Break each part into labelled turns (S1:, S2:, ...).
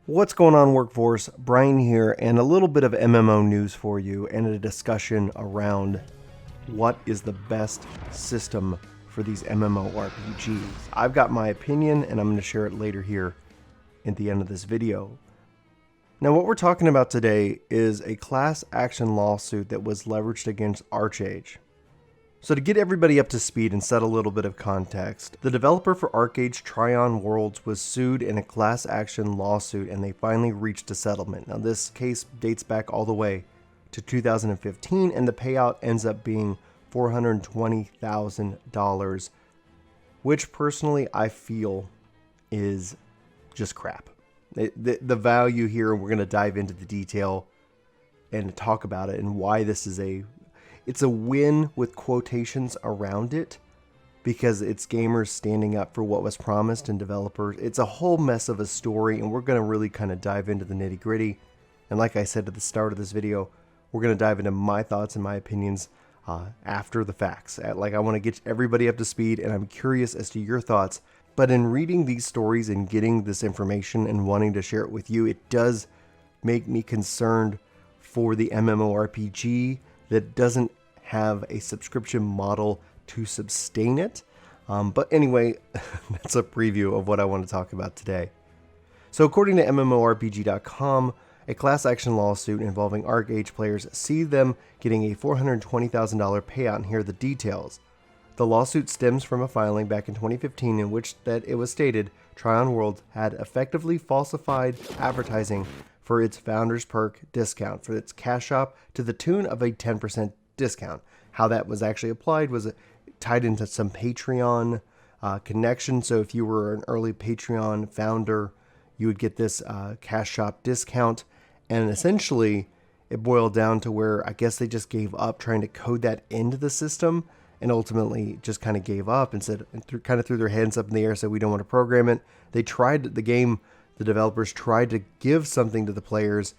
S1: What's going on, workforce? Brian here, and a little bit of MMO news for you and a discussion around what is the best system for these MMORPGs. I've got my opinion and I'm going to share it later here at the end of this video. Now, what we're talking about today is a class action lawsuit that was leveraged against ArcheAge. So to get everybody up to speed and set a little bit of context, the developer for ArcheAge, Tryon Worlds, was sued in a class action lawsuit and they finally reached a settlement. Now this case dates back all the way to 2015 and the payout ends up being $420,000, which personally I feel is just crap. The value here, we're going to dive into the detail and talk about it and why this is it's a win with quotations around it because it's gamers standing up for what was promised and developers. It's a whole mess of a story and we're going to really kind of dive into the nitty gritty. And like I said at the start of this video, we're going to dive into my thoughts and my opinions after the facts. I want to get everybody up to speed and I'm curious as to your thoughts. But in reading these stories and getting this information and wanting to share it with you, it does make me concerned for the MMORPG that doesn't have a subscription model to sustain it. But anyway, that's a preview of what I want to talk about today. So according to MMORPG.com, a class action lawsuit involving ArcheAge players see them getting a $420,000 payout, and here are the details. The lawsuit stems from a filing back in 2015 in which it was stated Tryon Worlds had effectively falsified advertising for its Founders Perk discount for its cash shop to the tune of a 10% discount. How that was actually applied was tied into some Patreon connection. So if you were an early Patreon founder, you would get this cash shop discount. And essentially, it boiled down to where I guess they just gave up trying to code that into the system and ultimately just kind of gave up and said, kind of threw their hands up in the air, said we don't want to program it. They tried the game. The developers tried to give something to the players,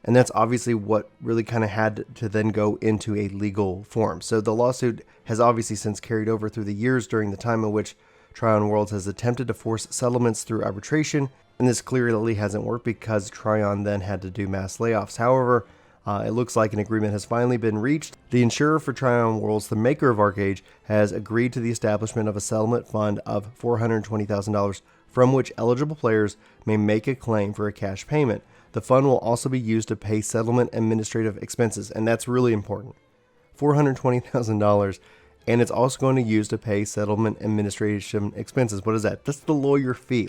S1: and that's obviously what really kind of had to then go into a legal form. So the lawsuit has obviously since carried over through the years during the time in which Tryon Worlds has attempted to force settlements through arbitration, and this clearly hasn't worked because Tryon then had to do mass layoffs. However, it looks like an agreement has finally been reached. The insurer for Tryon Worlds, the maker of ArcheAge, has agreed to the establishment of a settlement fund of $420,000 from which eligible players may make a claim for a cash payment. The fund will also be used to pay settlement administrative expenses, and that's really important. $420,000, and it's also going to use to pay settlement administration expenses. What is that? That's the lawyer fee.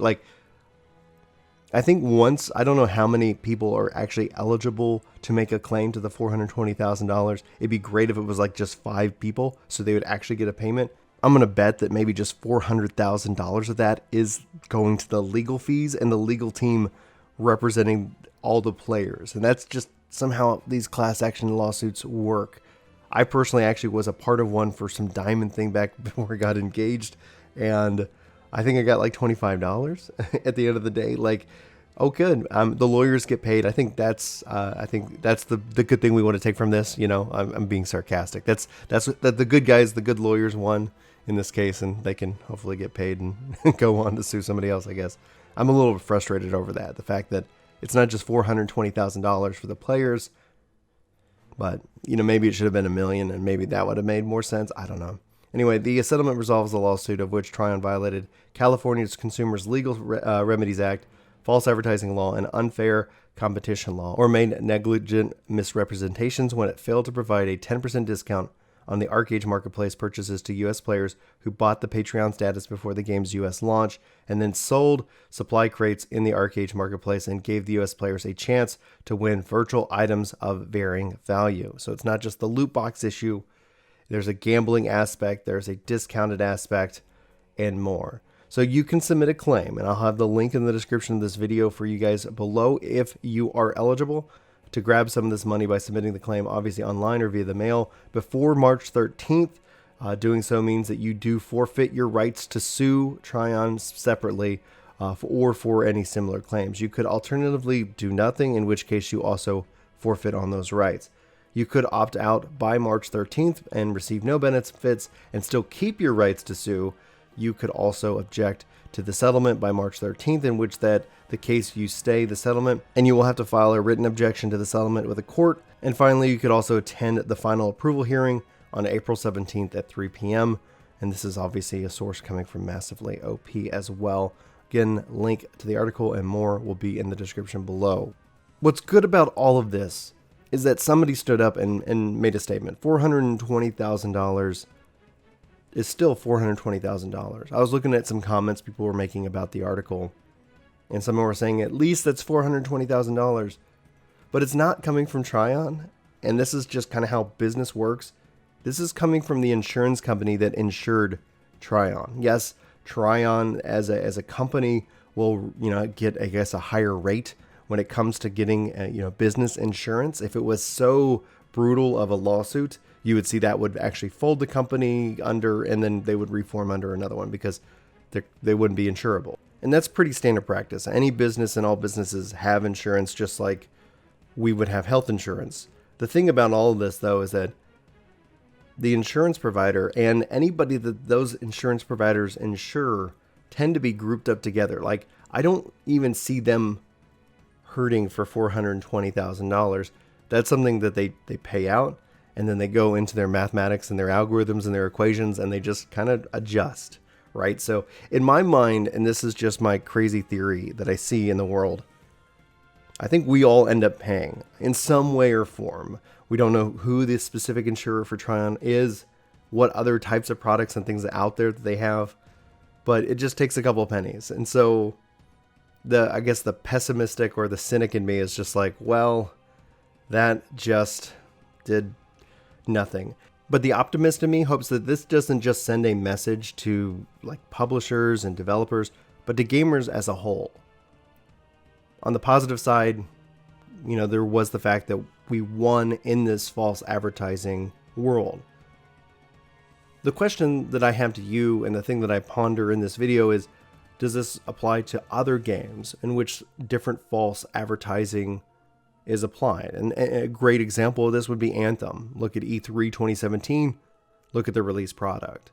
S1: I think I don't know how many people are actually eligible to make a claim to the $420,000. It'd be great if it was just 5 people, so they would actually get a payment. I'm going to bet that maybe just $400,000 of that is going to the legal fees and the legal team representing all the players. And that's just somehow these class action lawsuits work. I personally actually was a part of one for some diamond thing back before I got engaged. And I think I got $25 at the end of the day. Oh, good. The lawyers get paid. I think that's the good thing we want to take from this. I'm being sarcastic. That's the good guys, the good lawyers won in this case, and they can hopefully get paid and go on to sue somebody else, I guess. I'm a little frustrated over that. The fact that it's not just $420,000 for the players, but maybe it should have been $1 million and maybe that would have made more sense. I don't know. Anyway, the settlement resolves the lawsuit of which Tryon violated California's Consumers Legal Remedies Act, false advertising law, and unfair competition law, or made negligent misrepresentations when it failed to provide a 10% discount on the ArcheAge marketplace purchases to U.S. players who bought the Patreon status before the game's U.S. launch, and then sold supply crates in the ArcheAge marketplace and gave the U.S. players a chance to win virtual items of varying value. So it's not just the loot box issue. There's a gambling aspect, there's a discounted aspect, and more. So you can submit a claim, and I'll have the link in the description of this video for you guys below if you are eligible to grab some of this money by submitting the claim, obviously online or via the mail, before March 13th. Doing so means that you do forfeit your rights to sue Tryon separately or for any similar claims. You could alternatively do nothing, in which case you also forfeit on those rights. You could opt out by March 13th and receive no benefits and still keep your rights to sue. You could also object to the settlement by March 13th, in which that the case you stay the settlement, and you will have to file a written objection to the settlement with a court. And finally, you could also attend the final approval hearing on April 17th at 3 p.m. And this is obviously a source coming from Massively OP as well. Again, link to the article and more will be in the description below. What's good about all of this is that somebody stood up and made a statement. $420,000 is still $420,000. I was looking at some comments people were making about the article, and some were saying at least that's $420,000. But it's not coming from Tryon, and this is just kind of how business works. This is coming from the insurance company that insured Tryon. Yes, Tryon as a company will, get, I guess, a higher rate when it comes to getting, business insurance. If it was so brutal of a lawsuit, you would see that would actually fold the company under, and then they would reform under another one because they wouldn't be insurable. And that's pretty standard practice. Any business and all businesses have insurance, just like we would have health insurance. The thing about all of this, though, is that the insurance provider and anybody that those insurance providers insure tend to be grouped up together. Like, I don't even see them hurting for $420,000. That's something that they pay out, and then they go into their mathematics and their algorithms and their equations, and they just kind of adjust, right? So in my mind, and this is just my crazy theory that I see in the world, I think we all end up paying in some way or form. We don't know who the specific insurer for Tryon is, what other types of products and things out there that they have, but it just takes a couple of pennies. And so I guess the pessimistic or the cynic in me is just like, well, that just did nothing. But the optimist in me hopes that this doesn't just send a message to like publishers and developers, but to gamers as a whole. On the positive side, there was the fact that we won in this false advertising world. The question that I have to you, and the thing that I ponder in this video, is, does this apply to other games in which different false advertising is applied? And a great example of this would be Anthem. Look at E3 2017. Look at the release product.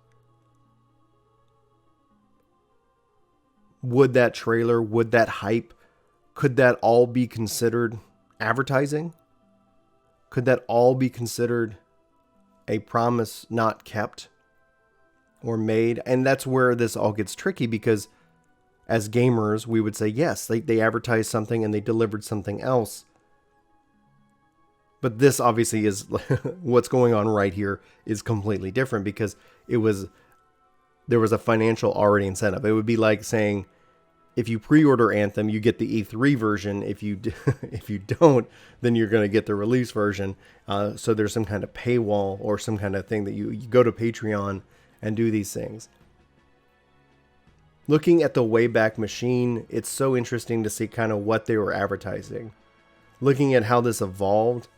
S1: Would that trailer, would that hype, could that all be considered advertising? Could that all be considered a promise not kept or made? And that's where this all gets tricky, because as gamers, we would say, yes, they advertised something and they delivered something else. But this obviously is what's going on right here is completely different, because there was a financial already incentive. It would be like saying, if you pre-order Anthem, you get the E3 version. If you don't, then you're going to get the release version. So there's some kind of paywall or some kind of thing that you go to Patreon and do these things. Looking at the Wayback Machine, it's so interesting to see kind of what they were advertising. Looking at how this evolved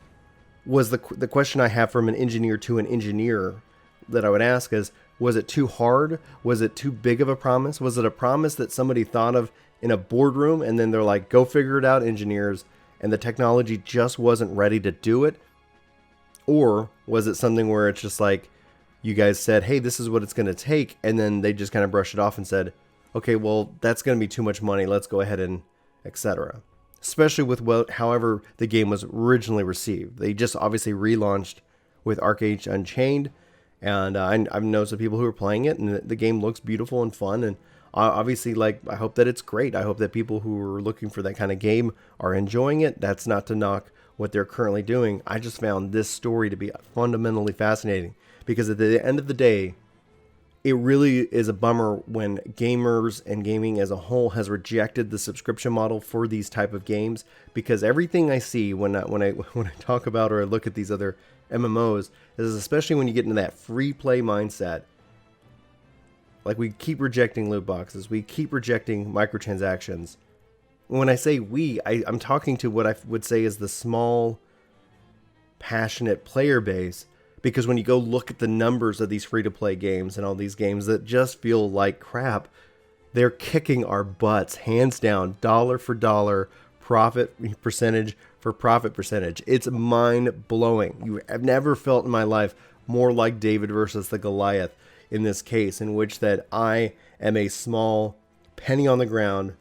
S1: was the question I have from an engineer to an engineer that I would ask is, was it too hard? Was it too big of a promise? Was it a promise that somebody thought of in a boardroom and then they're like, go figure it out, engineers, and the technology just wasn't ready to do it? Or was it something where it's just like, you guys said, hey, this is what it's going to take, and then they just kind of brushed it off and said, okay, well, that's going to be too much money. Let's go ahead and etc. Especially with however the game was originally received. They just obviously relaunched with ArcheAge Unchained. And I've known some people who are playing it, and the game looks beautiful and fun. And obviously, I hope that it's great. I hope that people who are looking for that kind of game are enjoying it. That's not to knock what they're currently doing. I just found this story to be fundamentally fascinating, because at the end of the day, it really is a bummer when gamers and gaming as a whole has rejected the subscription model for these type of games. Because everything I see when I talk about or I look at these other MMOs is, especially when you get into that free play mindset, like, we keep rejecting loot boxes, we keep rejecting microtransactions. When I say I'm talking to what I would say is the small, passionate player base. Because when you go look at the numbers of these free-to-play games and all these games that just feel like crap, they're kicking our butts, hands down, dollar for dollar, profit percentage for profit percentage. It's mind-blowing. I've never felt in my life more like David versus the Goliath in this case, in which that I am a small penny on the ground,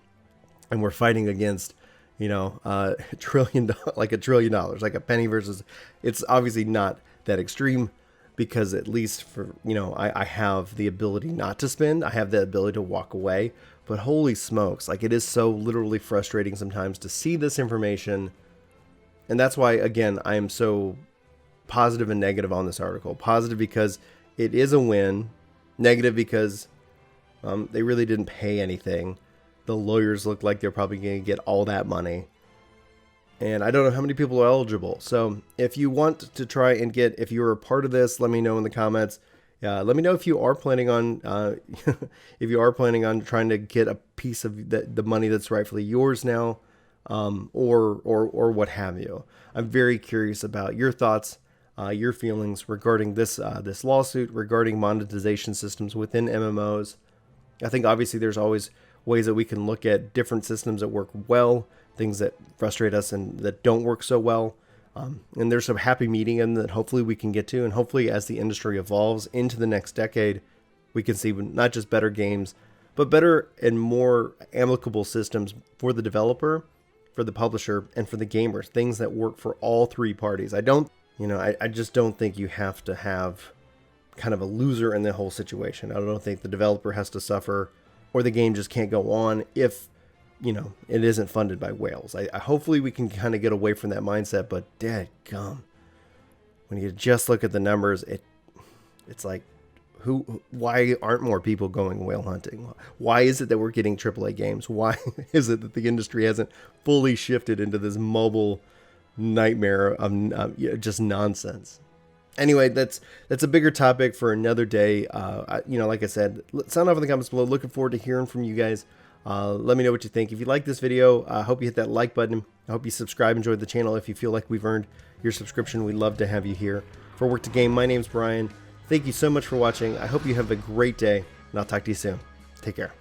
S1: and we're fighting against, like $1 trillion, like a penny versus. It's obviously not that extreme, because at least for, I have the ability not to spend. I have the ability to walk away. But holy smokes, like, it is so literally frustrating sometimes to see this information. And that's why, again, I am so positive and negative on this article. Positive because it is a win. Negative because they really didn't pay anything. The lawyers look like they're probably going to get all that money. And I don't know how many people are eligible. So if you want to try and if you're a part of this, let me know in the comments. Let me know if you are planning on trying to get a piece of the money that's rightfully yours now, or what have you. I'm very curious about your thoughts, your feelings regarding this lawsuit, regarding monetization systems within MMOs. I think obviously there's always ways that we can look at different systems that work well, things that frustrate us and that don't work so well. And there's some happy medium that hopefully we can get to. And hopefully as the industry evolves into the next decade, we can see not just better games, but better and more amicable systems for the developer, for the publisher, and for the gamers. Things that work for all three parties. I just don't think you have to have kind of a loser in the whole situation. I don't think the developer has to suffer, or the game just can't go on if it isn't funded by whales. I hopefully we can kind of get away from that mindset, but dadgum, when you just look at the numbers, it's like, why aren't more people going whale hunting? Why is it that we're getting AAA games? Why is it that the industry hasn't fully shifted into this mobile nightmare of just nonsense? Anyway, that's a bigger topic for another day. Like I said, sound off in the comments below. Looking forward to hearing from you guys. Let me know what you think. If you like this video, I hope you hit that like button. I hope you subscribe, enjoy the channel. If you feel like we've earned your subscription, we'd love to have you here. For Work to Game, my name's Brian. Thank you so much for watching. I hope you have a great day, and I'll talk to you soon. Take care.